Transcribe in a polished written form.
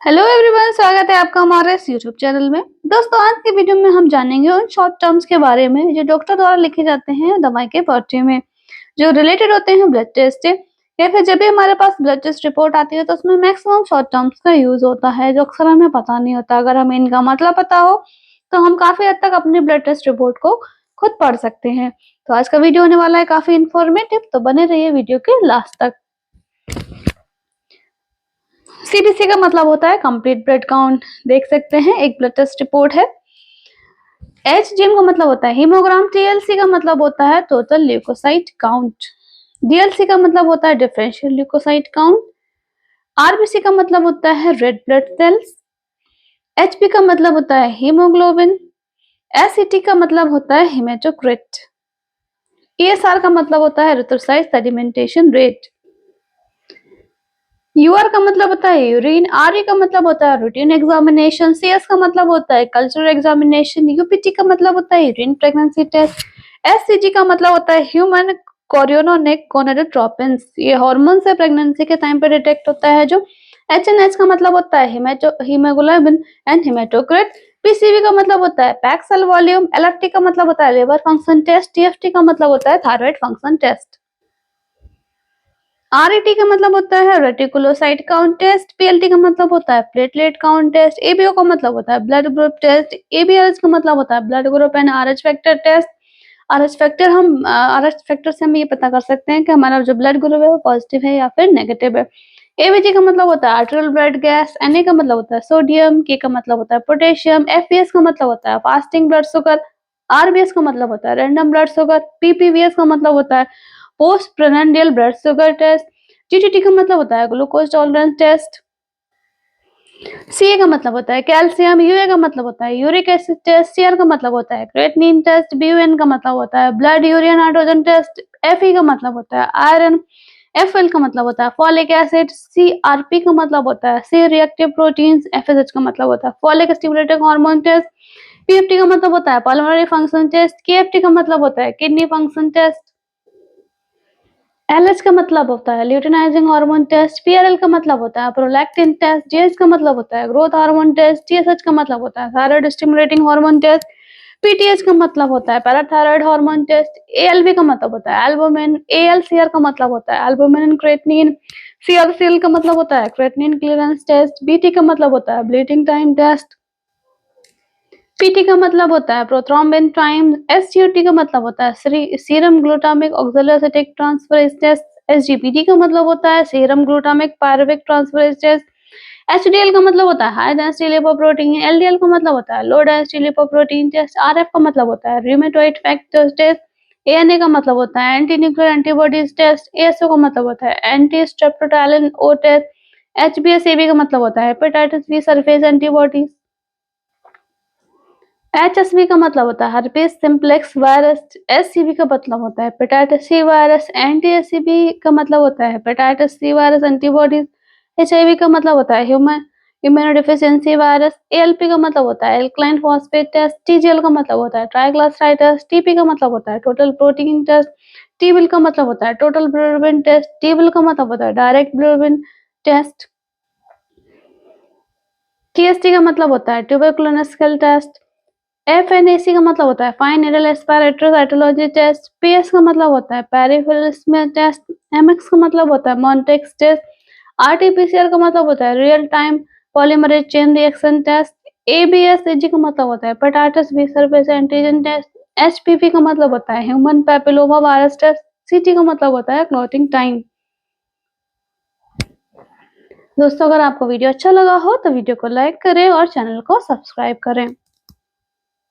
Hello everyone, स्वागत है आपका हमारे इस यूट्यूब चैनल में। दोस्तों, आज की वीडियो में हम जानेंगे उन शॉर्ट टर्म्स के बारे में जो डॉक्टर द्वारा लिखे जाते हैं दवाई के पर्चे में, जो रिलेटेड होते हैं ब्लड टेस्ट से, या फिर जब भी हमारे पास ब्लड टेस्ट रिपोर्ट आती है तो उसमें मैक्सिमम शॉर्ट टर्म्स का यूज होता है जो अक्सर हमें पता नहीं होता। अगर हमें इनका मतलब पता हो तो हम काफी हद तक अपनी ब्लड टेस्ट रिपोर्ट को खुद पढ़ सकते हैं। तो आज का वीडियो होने वाला है काफी इंफॉर्मेटिव, तो बने रहिए वीडियो के लास्ट तक। सीबीसी का मतलब होता है कंप्लीट ब्लड काउंट। देख सकते हैं एक ब्लड टेस्ट रिपोर्ट है। एचजीएम का मतलब होता है हीमोग्राम। टीएलसी का मतलब होता है टोटल ल्यूकोसाइट काउंट। डीएलसी का मतलब होता है डिफरेंशियल ल्यूकोसाइट काउंट। आरबीसी का मतलब होता है रेड ब्लड सेल्स। एचबी का मतलब होता है हीमोग्लोबिन। एसईटी का मतलब होता है हेमेटोक्रिट। ईएसआर का मतलब होता है एरिथ्रोसाइट सेडिमेंटेशन रेट। यूआर का मतलब होता है यूरिन। आरई का मतलब होता है रूटीन एग्जामिनेशन। सीएस का मतलब होता है कल्चरल एग्जामिनेशन। यूपीटी का मतलब होता है यूरिन प्रेगनेंसी टेस्ट। एससीजी का मतलब होता है ह्यूमन कोरियोनिक गोनाडोट्रोपिन। ये हार्मोन से प्रेगनेंसी के टाइम पे डिटेक्ट होता है। जो एचएनएच का मतलब होता है हीमोग्लोबिन एंड हेमेटोक्रिट। पीसीवी का मतलब होता है पैक सेल वॉल्यूम। एलएफटी का मतलब होता है लिवर फंक्शन टेस्ट। टीएफटी का मतलब होता है थायराइड फंक्शन टेस्ट। आरईटी का मतलब होता है रेटिकुलोसाइट काउंट टेस्ट। पीएलटी का मतलब होता है प्लेटलेट काउंट टेस्ट। एबीओ का मतलब होता है ब्लड ग्रुप टेस्ट। एबीएलएच का मतलब होता है blood group and Rh factor test. Rh factor से हम ये पता कर सकते हैं कि हमारा जो ब्लड ग्रुप है वो पॉजिटिव है या फिर नेगेटिव है। एबीजी का मतलब होता है आर्टरियल ब्लड गैस। एनए का मतलब होता है सोडियम। के का मतलब होता है पोटेशियम। एफपीएस का मतलब होता है फास्टिंग ब्लड शुगर। आरबीएस का मतलब होता है रैंडम ब्लड शुगर। पीपीवीएस का मतलब होता है post prandial blood sugar test. GTT का मतलब होता है ग्लूकोज टॉलरेंस टेस्ट। सीए का मतलब होता है कैल्शियम। यूए का मतलब होता है यूरिक एसिड टेस्ट। सीआर का मतलब होता है क्रेटिनिन टेस्ट। बीयूएन का मतलब होता है blood urea nitrogen test. FE का मतलब होता है आयरन। एफएल का मतलब होता है फॉलिक एसिड। सीआरपी का मतलब होता है सी रिएक्टिव प्रोटीन्स। एफएसएच का मतलब होता है follicle stimulating hormone test. PFT का मतलब होता है पल्मोनरी फंक्शन टेस्ट। केएफटी का मतलब होता है किडनी फंक्शन टेस्ट। एलएच का मतलब होता है ल्यूटिनाइजिंग हार्मोन टेस्ट। पीआरएल का मतलब होता है प्रोलैक्टिन टेस्ट। जीएच का मतलब होता है ग्रोथ हार्मोन टेस्ट। टीएसएच का मतलब होता है thyroid stimulating hormone test. PTH का मतलब होता है पैराथायराइड हार्मोन टेस्ट। एएलबी का मतलब होता है एल्बुमिन। एएलसीआर का मतलब होता है एल्बुमिन एंड क्रेटिनिन। सीआरसीएल का मतलब होता है क्रेटिनिन क्लियरेंस टेस्ट। बीटी का मतलब होता है ब्लीडिंग टाइम टेस्ट। पीटी का मतलब होता है प्रोथ्रोम्बिन टाइम। एसजीओटी का मतलब होता है serum glutamic oxaloacetic transferase test. SGPT का मतलब होता है serum glutamic pyruvic transferase test. HDL का मतलब होता है हाई डेंसिटी लिपोप्रोटीन। एलडीएल का मतलब होता है low density lipoprotein test. RF का मतलब होता है रूमेटॉइड फैक्टर टेस्ट। एएनए का मतलब होता है anti nuclear antibodies test. ASO का मतलब होता है एंटी स्ट्रेप्टोटाइलिन ओ टेस्ट। एचबीएसएबी का मतलब होता है hepatitis B surface antibodies. HSV का मतलब होता है हर्पीस सिम्प्लेक्स वायरस। एससीवी का मतलब होता है hepatitis C virus. Anti SCV का मतलब होता है hepatitis C virus antibodies. HIV का मतलब होता है ह्यूमन इम्यूनोडेफिशिएंसी वायरस। एएलपी का मतलब होता है एल्कलाइन फॉस्फेट टेस्ट। टीजीएल का मतलब होता है ट्राइग्लिसराइड्स। टीपी का मतलब होता है टोटल प्रोटीन टेस्ट। टीबिल का मतलब होता है टोटल बिलिरुबिन टेस्ट। टीबिल का मतलब होता है डायरेक्ट बिलिरुबिन टेस्ट। टीएसटी का मतलब होता है ट्यूबरकुलोसिस टेस्ट। एफएनएसी का मतलब होता है fine needle aspiratory cytology test. PS का मतलब होता है पेरिफेरल टेस्ट। एमएक्स का मतलब होता है मॉन्टेक्स टेस्ट। आरटीपीसीआर का मतलब होता है real time polymerase chain reaction test. HBsAg का मतलब होता है hepatitis B surface antigen test. HPV का मतलब होता है ह्यूमन पैपिलोमा वायरस टेस्ट। सीटी का मतलब होता है क्लॉटिंग टाइम। दोस्तों, अगर आपको वीडियो अच्छा लगा हो तो वीडियो को लाइक करें और चैनल को सब्सक्राइब करें।